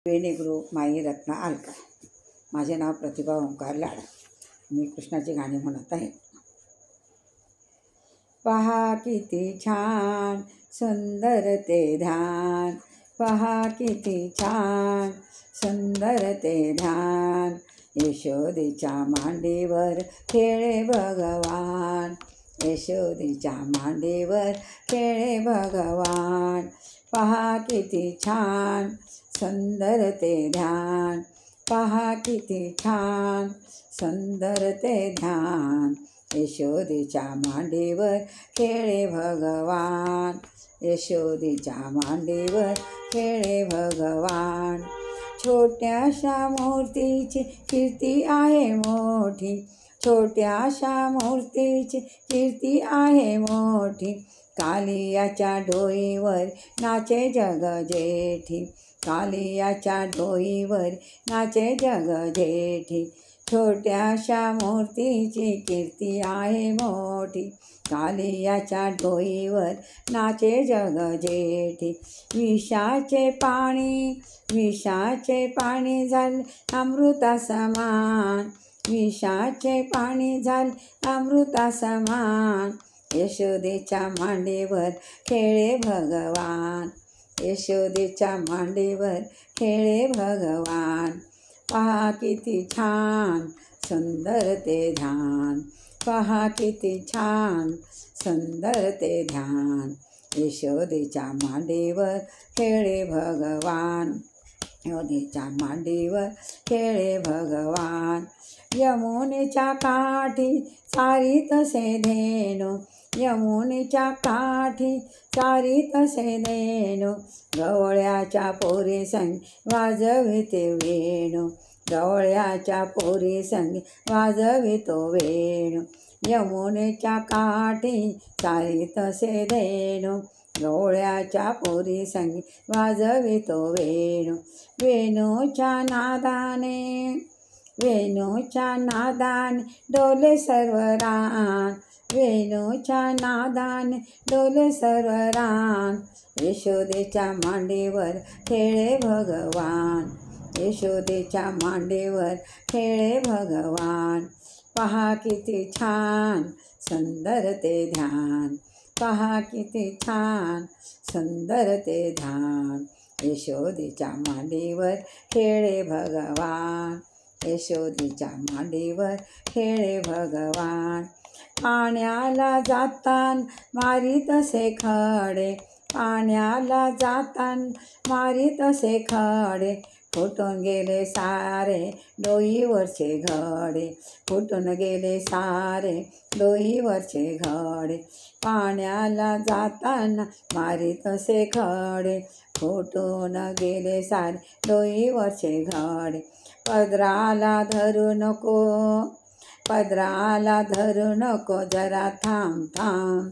वेणी ग्रुप माई रत्ना आलका. माझे नाव प्रतिभा ओंकार लाड. मी कृष्णाची गाणी म्हणत आहे. पहा किती छान सुंदर ते ध्यान, पहा किती छान सुंदर ते ध्यान. यशोदेच्या मांडीवर खेळे भगवान, यशोदेच्या मांडीवर खेळे भगवान. पहा किती छान सुंदर ते ध्यान, पहा किती छान सुंदर ते ध्यान. यशोदेच्या मांडीवर खेळे भगवान, यशोदेच्या मांडीवर खेळे भगवान. छोट्याशा मूर्तीची कीर्ती आहे मोठी, छोट्याशा मूर्तीची कीर्ती आहे मोठी. कालियाच्या डोईवर नाचे जग जेठी, कालियाच्या डोईवर नाचे जग जेठी. छोट्याशा मूर्तीची कीर्ती आहे मोठी, कालियाच्या डोईवर नाचे जग जेठी. विषाचे पाणी, विषाचे पाणी झाले अमृता समान, विषाचे पाणी झाले अमृता समान. यशोदेच्या मांडीवर खेळे भगवान, यशोदेच्या मांडीवर खेळे भगवान. पहा किती छान सुंदर ते ध्यान, पहा किती छान सुंदर ते ध्यान. यशोदेच्या मांडीवर खेळे भगवान, यशोदेच्या मांडीवर खेळे भगवान. यमुनेच्या काठी चारीतसे धेनु, यमुनेच्या काठी चारीतसे धेनु. गवळ्याच्या पोरी संग वाजविते वेणू, गवळ्याच्या पोरी संग वाजवितो वेणू. यमुनेच्या काठी चारीतसे धेनु, गवळ्याच्या पोरी संग वाजवितो वेणू. वेणूच्या नादाने, वेणूच्या नादाने डोले सर्व रान, वेणूच्या नादाने डोले सर्व रान. यशोदेच्या मांडीवर खेळे भगवान, यशोदेच्या मांडीवर खेळे भगवान. पहा किती छान सुंदर ते ध्यान, पहा किती छान सुंदर ते ध्यान. यशोदेच्या मांडीवर खेळे भगवान, यशोदेच्या मांडीवर खेळे भगवान. पाण्याला जातान मारीतसे खडे, पाण्याला जातान मारीतसे खडे. फुटून गेले सारे डोईवरचे घडे, फुटून गेले सारे डोईवरचे घडे. पाण्याला जाताना मारीतसे खडे, फुटून गेले सारे डोईवरचे घडे. पदराला धरू नको, पदराला धरू नको जरा थांब थांब,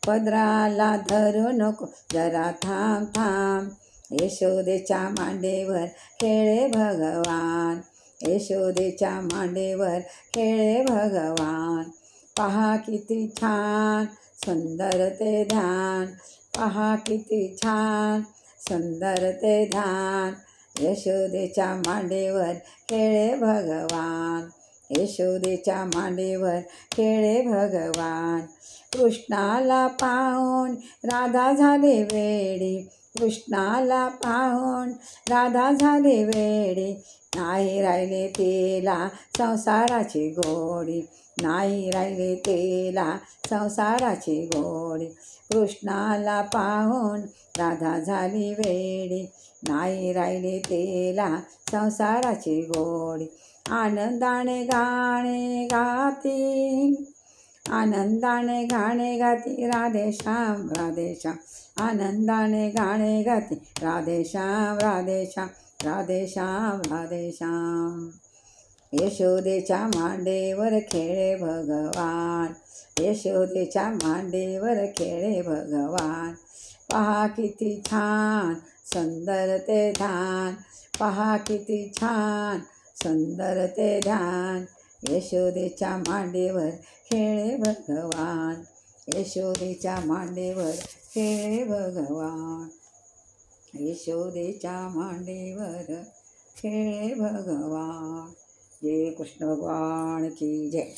पदराला धरू नको जरा थांब थांब. यशोदेच्या मांडीवर खेळे भगवान, यशोदेच्या मांडीवर खेळे भगवान. पहा किती छान सुंदर ते ध्यान, पहा किती छान सुंदर ते ध्यान. यशोदेच्या मांडीवर खेळे भगवान, यशोदेच्या मांडीवर खेळे भगवान. कृष्णाला पाहून राधा झाली वेडी, कृष्णाला पाहून राधा झाली वेडी. नाही राहिले तिला संसाराची गोडी, नाही राहिले तिला संसाराची गोडी. कृष्णाला पाहून राधा झाली वेडी, नाही राहिले तिला संसाराची गोडी. आनंदाने गाणे गाती, आनंदाने गाणे गाती राधे श्याम राधे श्याम, आनंदाने गाणे गाती राधे श्याम राधे श्याम, राधे श्याम राधे श्याम. यशोदेच्या मांडीवर खेळे भगवान, यशोदेच्या मांडीवर खेळे भगवान. पहा किती छान सुंदर ते ध्यान, पहा किती छान सुंदर ते ध्यान. यशोदेच्या मांडीवर खेळे भगवान, यशोदेच्या मांडीवर खेळे भगवान, यशोदेच्या मांडीवर खेळे भगवान. जय कृष्ण भगवान की जय.